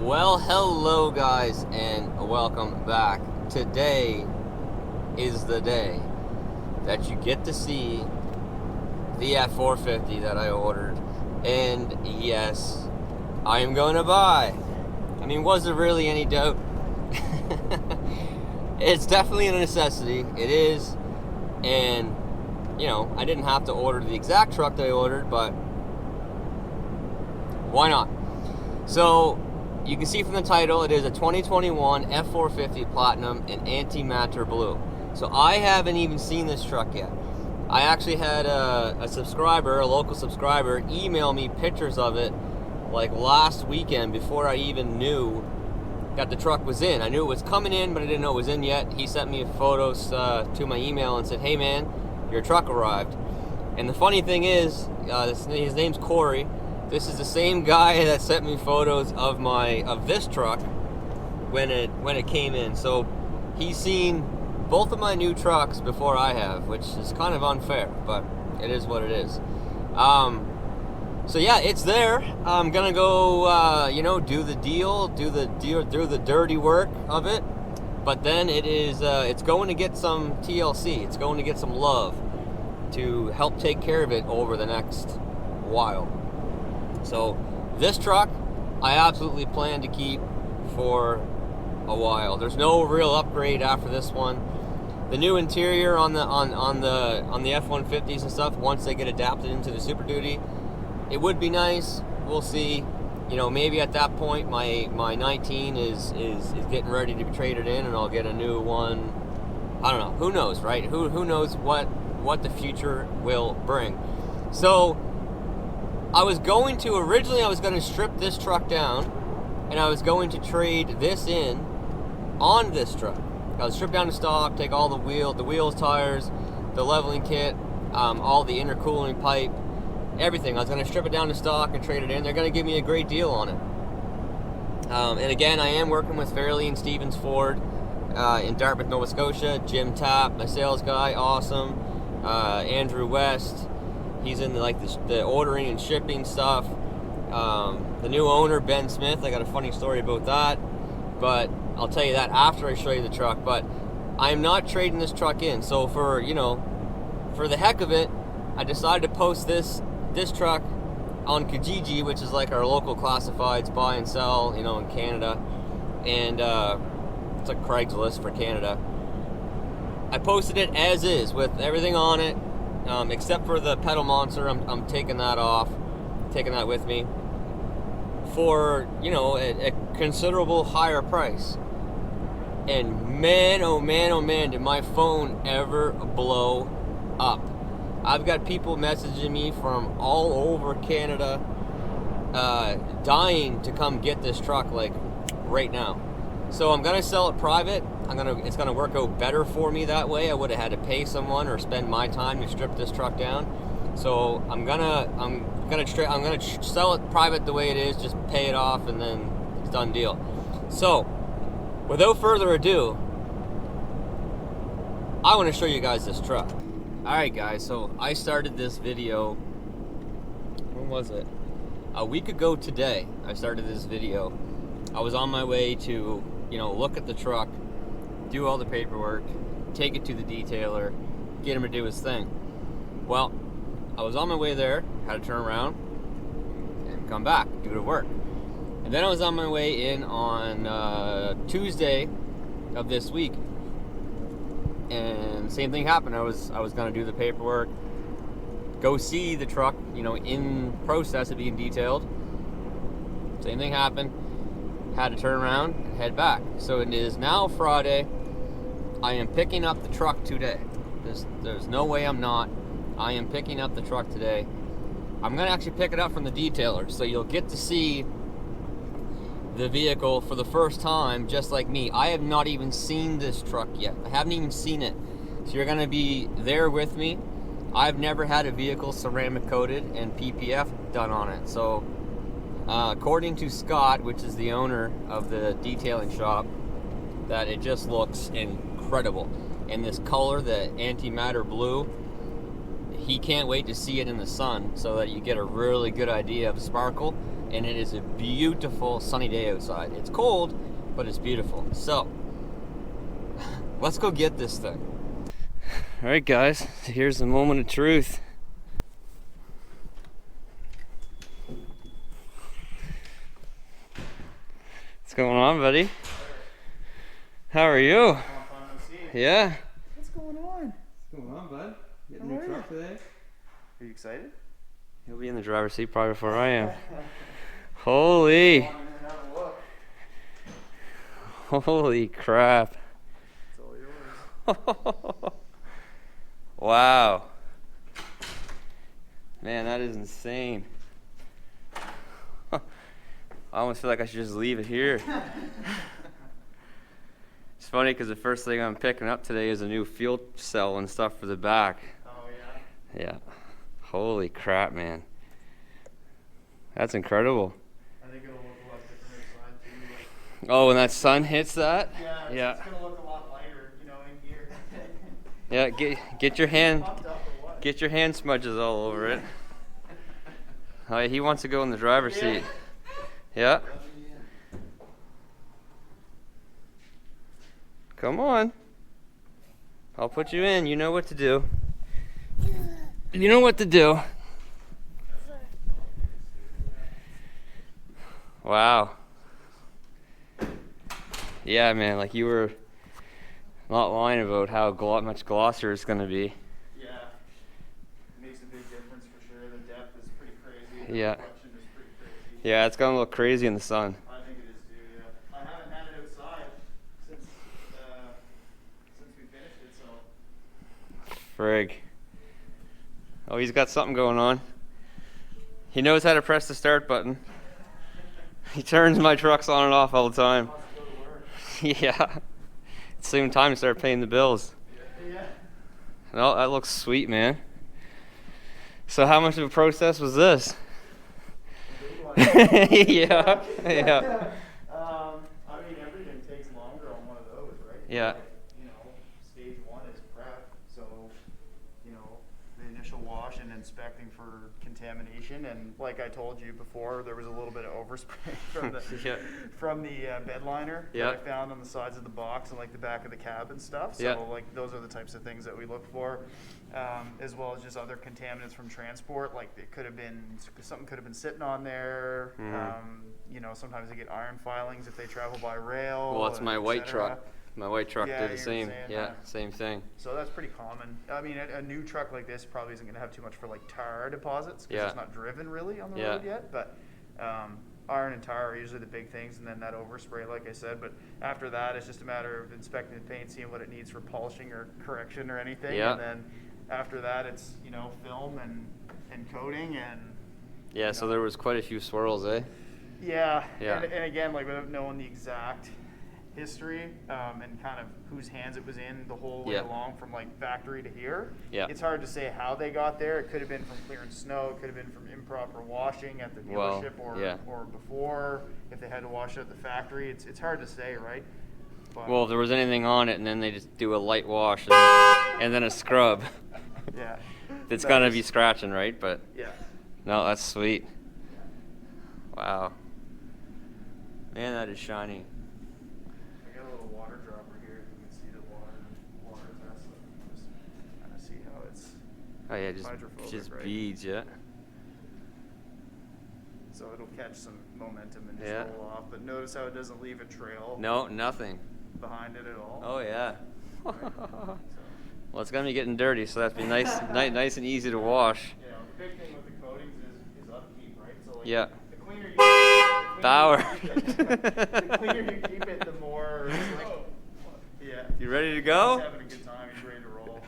Well, hello guys, and welcome back. Today is the day that you get to see the F450 that I ordered. And yes, I am going to buy. I mean, was there really any doubt? It's definitely a necessity. It is. And, you know, I didn't have to order the exact truck that I ordered, but why not? So, you can see from the title, it is a 2021 F450 Platinum in Antimatter Blue. So I haven't even seen this truck yet. I actually had a subscriber, a local subscriber, email me pictures of it like last weekend before I even knew that the truck was in. I knew it was coming in, but I didn't know it was in yet. He sent me photos to my email and said, "Hey man, your truck arrived." And the funny thing is, his name's Corey. This is the same guy that sent me photos of this truck when it came in. So he's seen both of my new trucks before I have, which is kind of unfair, but it is what it is. So yeah, it's there. I'm gonna go, do the deal, do the dirty work of it. But then it's going to get some TLC. It's going to get some love to help take care of it over the next while. So this truck, I absolutely plan to keep for a while. There's no real upgrade after this one. The new interior on the F150s and stuff, once they get adapted into the Super Duty, it would be nice. We'll see. You know, maybe at that point my 19 is getting ready to be traded in, and I'll get a new one. I don't know. Who knows, right? Who knows what the future will bring. So originally I was going to strip this truck down, and I was going to trade this in on this truck. I would strip down the stock, take all the wheels, tires, the leveling kit, all the intercooling pipe, everything. I was going to strip it down to stock and trade it in. They're going to give me a great deal on it. And again, I am working with Fairley and Stevens Ford in Dartmouth, Nova Scotia. Jim Tapp, my sales guy, awesome. Andrew West. He's in the ordering and shipping stuff. The new owner, Ben Smith, I got a funny story about that, but I'll tell you that after I show you the truck. But I'm not trading this truck in. So for the heck of it, I decided to post this truck on Kijiji, which is like our local classifieds buy and sell, in Canada, and it's like Craigslist for Canada. I posted it as is with everything on it. Except for the pedal monster, I'm taking that off, taking that with me for, a considerable higher price. And man, oh man, oh man, did my phone ever blow up. I've got people messaging me from all over Canada, dying to come get this truck, like, right now. So I'm gonna sell it private. It's gonna work out better for me that way. I would have had to pay someone or spend my time to strip this truck down. So I'm gonna sell it private the way it is. Just pay it off, and then it's done deal. So without further ado, I want to show you guys this truck. All right, guys. So I started this video. When was it? A week ago today. I started this video. I was on my way to, look at the truck, do all the paperwork, take it to the detailer, get him to do his thing. Well, I was on my way there, had to turn around and come back, do the work. And then I was on my way in on Tuesday of this week, and the same thing happened. I was going to do the paperwork, go see the truck, in process of being detailed. Same thing happened. Had to turn around and head back. So it is now Friday. I am picking up the truck today. There's no way I'm not. I am picking up the truck today. I'm going to actually pick it up from the detailer, so you'll get to see the vehicle for the first time, just like me. I have not even seen this truck yet. I haven't even seen it. So you're going to be there with me. I've never had a vehicle ceramic coated and PPF done on it. So according to Scott, which is the owner of the detailing shop, that it just looks incredible. And this color, the Antimatter blue, he can't wait to see it in the sun so that you get a really good idea of sparkle. and it is a beautiful sunny day outside. It's cold, but it's beautiful. So, let's go get this thing. All right, guys, here's the moment of truth. What's going on, buddy? How are you? Yeah. What's going on? What's going on, bud? Getting a new truck today. Are you excited? He'll be in the driver's seat probably before I am. Holy. Holy crap. It's all yours. Wow. Man, that is insane. I almost feel like I should just leave it here. It's funny because the first thing I'm picking up today is a new fuel cell and stuff for the back. Oh, yeah? Yeah. Holy crap, man. That's incredible. I think it'll look a lot different inside, too. Like, Oh, when that sun hits that? yeah, it's going to look a lot lighter, you know, in gear. Yeah, get your hand, Pumped up or what? get your hand smudges all over it. Oh, he wants to go in the driver's seat. Yeah. Come on. I'll put you in. You know what to do. You know what to do. Wow. Yeah, man, like you were not lying about how much glosser it's going to be. Yeah. It makes a big difference for sure. The depth is pretty crazy. Yeah. The reflection is pretty crazy. Yeah, it's going to look crazy in the sun. I think it is too, yeah. I haven't had it outside since we finished it, so. Frig. Oh, he's got something going on. He knows how to press the start button. He turns my trucks on and off all the time. Wants to go to work. Yeah. It's soon time to start paying the bills. Yeah. No, that looks sweet, man. So how much of a process was this? Yeah. Yeah. I mean, everything takes longer on one of those, right? Yeah. Like, you know, stage one is prep, so, you know, the initial wash and inspecting for contamination, and like I told you before, there was a little bit of overspray from the Yeah. from the bed liner Yeah. that I found on the sides of the box and like the back of the cab and stuff. So Yeah. like those are the types of things that we look for, as well as just other contaminants from transport. Like it could have been something could have been sitting on there. You know, sometimes they get iron filings if they travel by rail. Well, that's my white etc. truck. My white truck Yeah, did you the were same. saying Yeah, that. same thing. So that's pretty common. I mean, a new truck like this probably isn't going to have too much for like tire deposits because Yeah. it's not driven really on the Yeah. road yet. But iron and tire are usually the big things, and then that overspray, like I said. But after that, it's just a matter of inspecting the paint, seeing what it needs for polishing or correction or anything. Yeah. And then after that, it's, you know, film and coating and. Yeah, you so know. there was quite a few swirls, eh? Yeah. Yeah. And again, like without knowing the exact history and kind of whose hands it was in the whole way Yeah. along from like factory to here. Yeah. It's hard to say how they got there. It could have been from clearing snow. It could have been from improper washing at the Well, dealership yeah. or before if they had to wash it at the factory. It's hard to say, right? But, Well, if there was anything on it, and then they just do a light wash and then a scrub, yeah. it's That gonna is- be scratching, right? But Yeah. no, that's sweet. Wow. Man, that is shiny. I got a little water dropper here. You can see the water test. Just kind of see how it's. Oh yeah, Hydrophobic, just right? beads, yeah. So it'll catch some momentum and just Yeah. roll off. But notice how it doesn't leave a trail No, nothing. behind it at all. Oh yeah. So, Well, it's gonna be getting dirty, so that's be nice, nice and easy to wash. you know, the big thing with the coatings is upkeep, right? So like Yeah. the cleaner you Power. the cleaner you keep it, the more it's like, yeah. You ready to go? He's having a good time. He's ready to roll.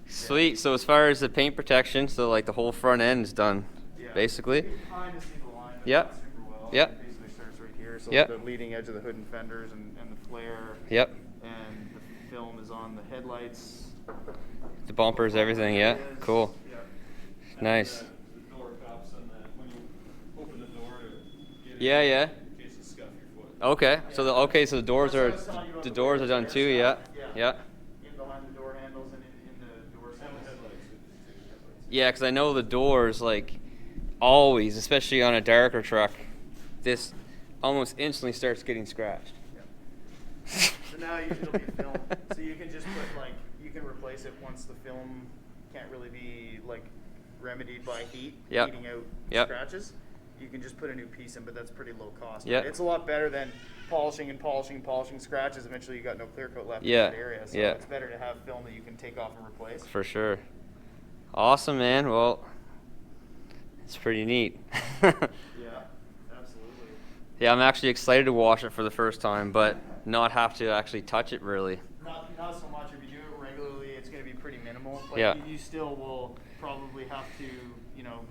Sweet. So as far as the paint protection, so like the whole front end is done, Yeah. basically. You can kind of see the line. But Yep. not super well. Yep. It basically starts right here. So Yep. the leading edge of the hood and fenders and the flare. Yep. And the film is on the headlights. The bumpers, everything. Yeah. It is. Cool. Yeah. Nice. The door cups and when you open the door to get Yeah, in, yeah. in case you scuff your foot. Okay. So the doors are done too. Yeah. Yeah. In behind the door handles and in the door And cells. the headlights. Yeah, because I know the doors, like always, especially on a darker truck, this almost instantly starts getting scratched. So now it'll be film. So you can just put like, you can replace it once the film can't really be like remedied by heat, heating out scratches. You can just put a new piece in, but that's pretty low cost. Yeah. Right? It's a lot better than polishing and polishing and polishing scratches. Eventually you got no clear coat left in that area. So it's better to have film that you can take off and replace. For sure. Awesome, man. Well, it's pretty neat. Yeah, absolutely. Yeah, I'm actually excited to wash it for the first time, but not have to actually touch it really. Not so much. If you do it regularly, it's going to be pretty minimal. But you still will probably have to,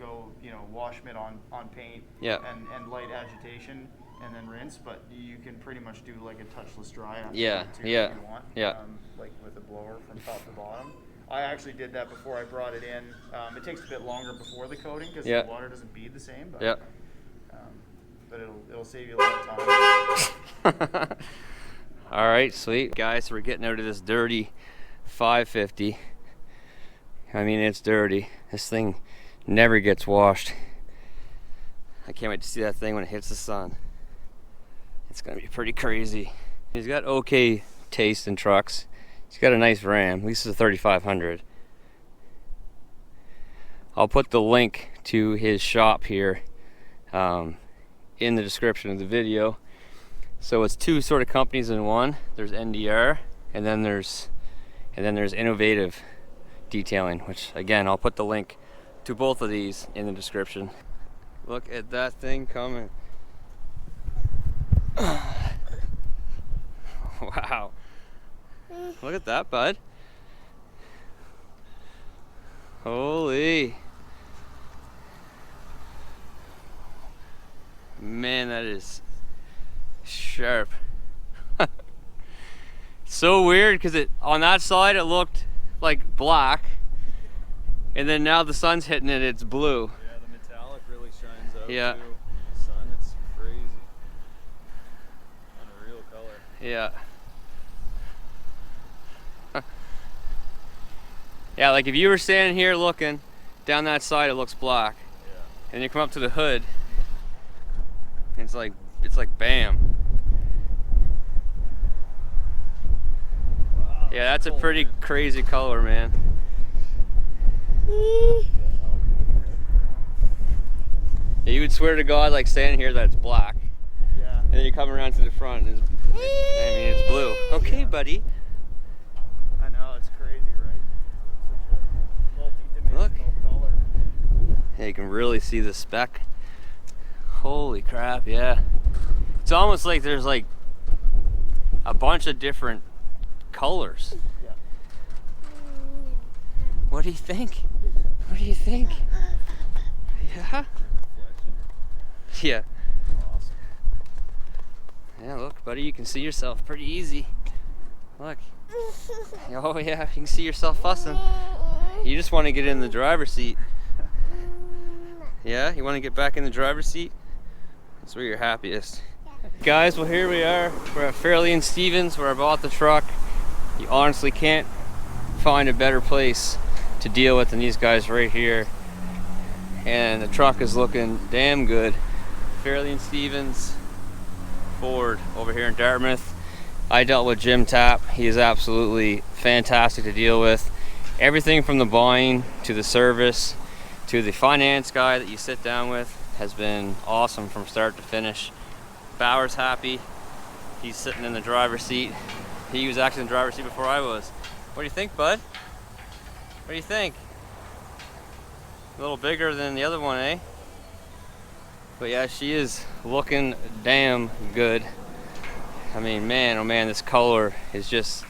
go, wash mitt on paint and light agitation and then rinse. But you can pretty much do like a touchless dry on paint too if you want. Like with a blower from top to bottom. I actually did that before I brought it in. It takes a bit longer before the coating because the water doesn't bead the same. But, but it'll save you a lot of time. All right, sweet. Guys, we're getting out of this dirty 550. I mean, it's dirty. This thing never gets washed. I can't wait to see that thing when it hits the sun. It's gonna be pretty crazy. He's got okay taste in trucks. He's got a nice Ram. At least it's a 3500. I'll put the link to his shop here in the description of the video. So it's two sort of companies in one. There's NDR, and then there's Innovative Detailing, which again I'll put the link to both of these in the description. Look at that thing coming. Wow. Look at that, bud. Holy. Man, that is sharp. So weird because on that side it looked like black, and then now the sun's hitting it, it's blue. Yeah, the metallic really shines out Yeah. too. The sun, it's crazy. Unreal color. Yeah. Yeah, like if you were standing here looking down that side, it looks black. Yeah. And you come up to the hood, and it's like bam. Wow, Yeah, that's a cool, pretty man. crazy color, man. Yeah, you would swear to God, like standing here, that it's black, Yeah. and then you come around to the front, and it's blue. Okay, buddy. I know, it's crazy, right? Such a multi-dimensional color. Yeah, you can really see the speck. Holy crap, yeah. It's almost like there's like a bunch of different colors. Yeah. What do you think? What do you think? Yeah? Yeah. Awesome. Yeah, look, buddy, you can see yourself pretty easy. Look. Oh yeah, you can see yourself fussing. You just want to get in the driver's seat. Yeah, you want to get back in the driver's seat? That's where you're happiest. Guys, well here we are. We're at Fairley and Stevens where I bought the truck. You honestly can't find a better place to deal with than these guys right here. And the truck is looking damn good. Fairley and Stevens Ford over here in Dartmouth. I dealt with Jim Tapp. He is absolutely fantastic to deal with. Everything from the buying to the service to the finance guy that you sit down with has been awesome from start to finish. Bauer's happy. He's sitting in the driver's seat. He was actually in the driver's seat before I was. What do you think, bud? What do you think? A little bigger than the other one, eh? But yeah, she is looking damn good. I mean, man, oh man, this color is just,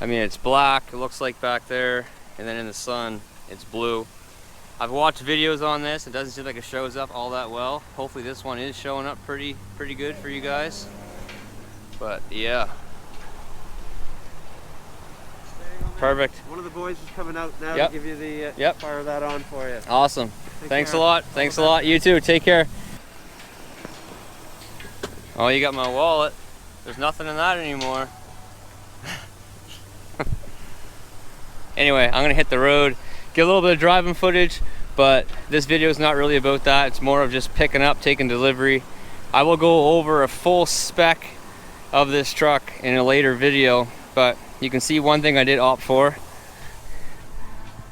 I mean, it's black, it looks like back there, and then in the sun, it's blue. I've watched videos on this. It doesn't seem like it shows up all that well. Hopefully this one is showing up pretty good for you guys. But yeah. Perfect. One of the boys is coming out now Yep. to give you the Yep. fire that on for you. Awesome. Take Thanks care. a lot. Thanks a lot. You too. Take care. Oh, you got my wallet. There's nothing in that anymore. Anyway, I'm gonna hit the road, get a little bit of driving footage, but this video is not really about that. It's more of just picking up, taking delivery. I will go over a full spec of this truck in a later video, but you can see one thing I did opt for.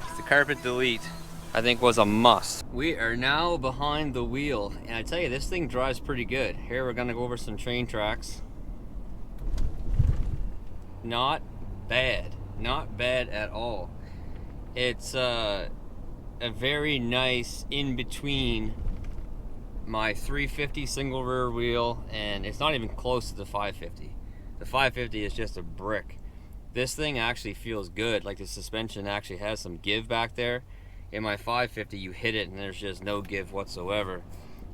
It's the carpet delete. I think was a must. We are now behind the wheel, and I tell you, this thing drives pretty good. Here we're gonna go over some train tracks. Not bad, not bad at all. It's a very nice in between my 350 single rear wheel, and it's not even close to the 550. The 550 is just a brick. This thing actually feels good, like the suspension actually has some give back there. In my 550, you hit it and there's just no give whatsoever,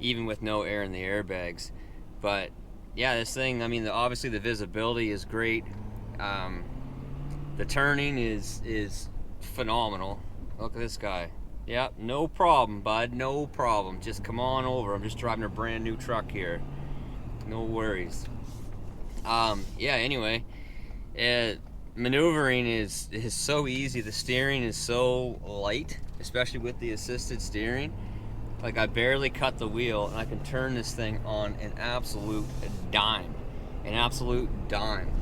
even with no air in the airbags. But yeah, this thing, I mean, obviously the visibility is great. The turning is phenomenal. Look at this guy. Yep, no problem, bud, no problem. Just come on over. I'm just driving a brand new truck here. No worries. Yeah, anyway, maneuvering is so easy. The steering is so light, especially with the assisted steering. Like, I barely cut the wheel and I can turn this thing on an absolute dime. An absolute dime.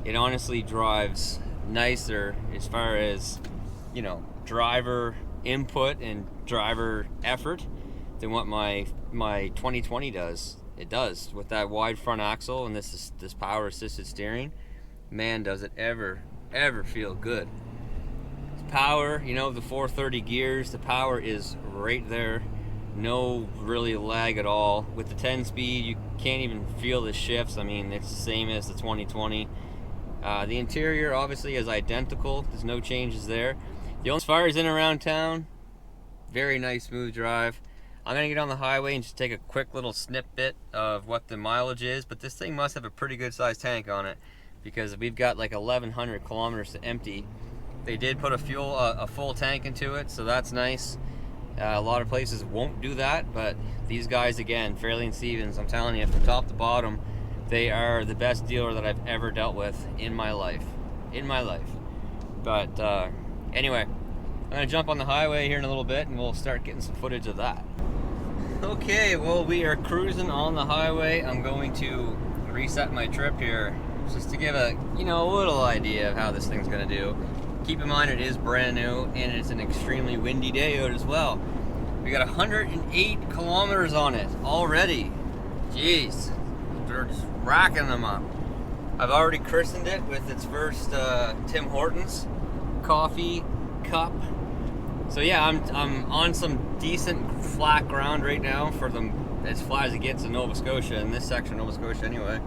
It honestly drives nicer as far as, you know, driver input and driver effort than what my 2020 does. It does with that wide front axle and this power assisted steering. Man, does it ever feel good. Power, you know, the 430 gears, the power is right there. No really lag at all. With the 10 speed, you can't even feel the shifts. I mean, it's the same as the 2020. The interior obviously is identical. There's no changes there. As far as in and around town, very nice smooth drive. I'm gonna get on the highway and just take a quick little snippet of what the mileage is, but this thing must have a pretty good sized tank on it because we've got like 1,100 kilometers to empty. They did put a full tank into it, so that's nice. A lot of places won't do that, but these guys, again, Fairley and Stevens, I'm telling you, from top to bottom, they are the best dealer that I've ever dealt with in my life. But anyway, I'm gonna jump on the highway here in a little bit and we'll start getting some footage of that. Okay, well, we are cruising on the highway. I'm going to reset my trip here just to give a, you know, a little idea of how this thing's gonna do. Keep in mind it is brand new and it's an extremely windy day out as well. We got 108 kilometers on it already. Jeez, they're just racking them up. I've already christened it with its first Tim Hortons coffee cup. So yeah, I'm on some decent flat ground right now, for them as flat as it gets in Nova Scotia, in this section of Nova Scotia anyway.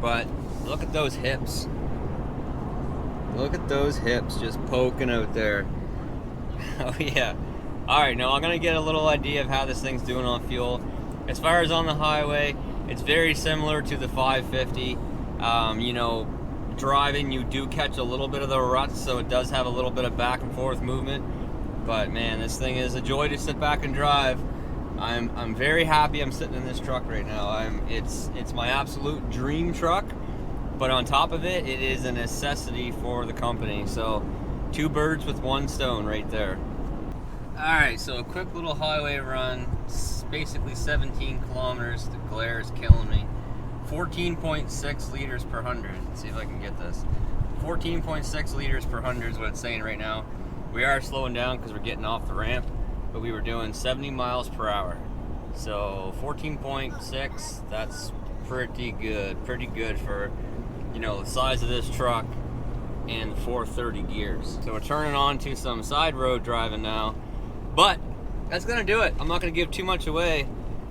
But look at those hips. Look at those hips just poking out there. Oh yeah. Alright, now I'm gonna get a little idea of how this thing's doing on fuel. As far as on the highway, it's very similar to the 550. You know, driving, you do catch a little bit of the ruts, so it does have a little bit of back and forth movement. But man, this thing is a joy to sit back and drive. I'm very happy I'm sitting in this truck right now. It's my absolute dream truck. But on top of it, it is a necessity for the company. So, two birds with one stone right there. Alright, so a quick little highway run. It's basically 17 kilometers. The glare is killing me. 14.6 liters per 100. Let's see if I can get this. 14.6 liters per 100 is what it's saying right now. We are slowing down because we're getting off the ramp, but we were doing 70 miles per hour. So 14.6, that's pretty good for, you know, the size of this truck and 430 gears. So we're turning on to some side road driving now, but that's gonna do it. I'm not gonna give too much away.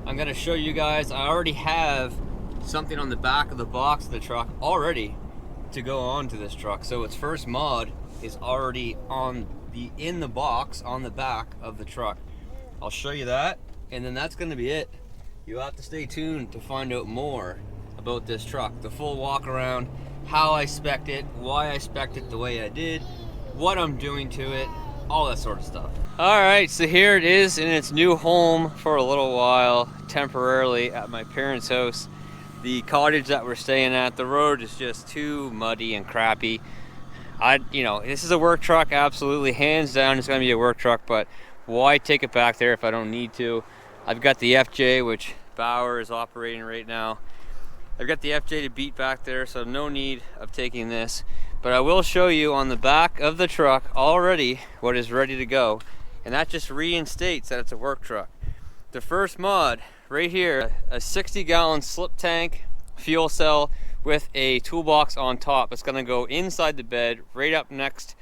I'm gonna show you guys, I already have something on the back of the box of the truck already to go on to this truck. So its first mod is already in the box on the back of the truck. I'll show you that, and then that's gonna be it. You have to stay tuned to find out more about this truck, the full walk around, how I spec'd it, why I spec'd it the way I did, what I'm doing to it, all that sort of stuff. Alright, so here it is in its new home for a little while, temporarily at my parents' house. The cottage that we're staying at, the road is just too muddy and crappy. You know, this is a work truck, absolutely, hands down, it's gonna be a work truck, but Why take it back there if I don't need to? I've got the FJ, which Bauer is operating right now. I've got the FJ to beat back there, so no need of taking this. But I will show you on the back of the truck already what is ready to go. And that just reinstates that it's a work truck. The first mod right here, a 60-gallon slip tank fuel cell with a toolbox on top. It's gonna go inside the bed, right up next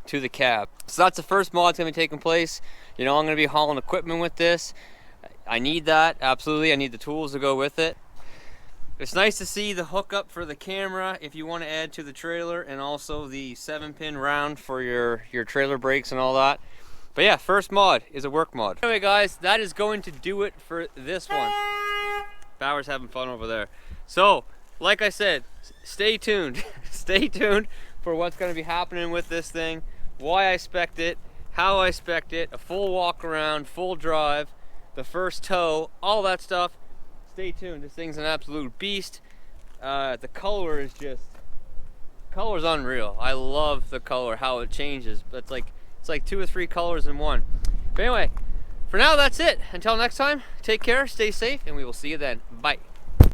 to the cab. So that's the first mod that's gonna be taking place. You know, I'm gonna be hauling equipment with this. I need that, absolutely. I need the tools to go with it. It's nice to see the hookup for the camera if you want to add to the trailer, and also the 7-pin round for your trailer brakes and all that. But yeah, first mod is a work mod. Anyway guys, that is going to do it for this one. Bauer's having fun over there. So, like I said, stay tuned. Stay tuned for what's going to be happening with this thing, why I spec'd it, how I spec'd it, a full walk around, full drive, the first tow, all that stuff. Stay tuned. This thing's an absolute beast. The color is just, color's unreal. I love the color, how it changes. But it's like 2 or 3 colors in one. But anyway, for now that's it. Until next time, take care, stay safe, and we will see you then. Bye.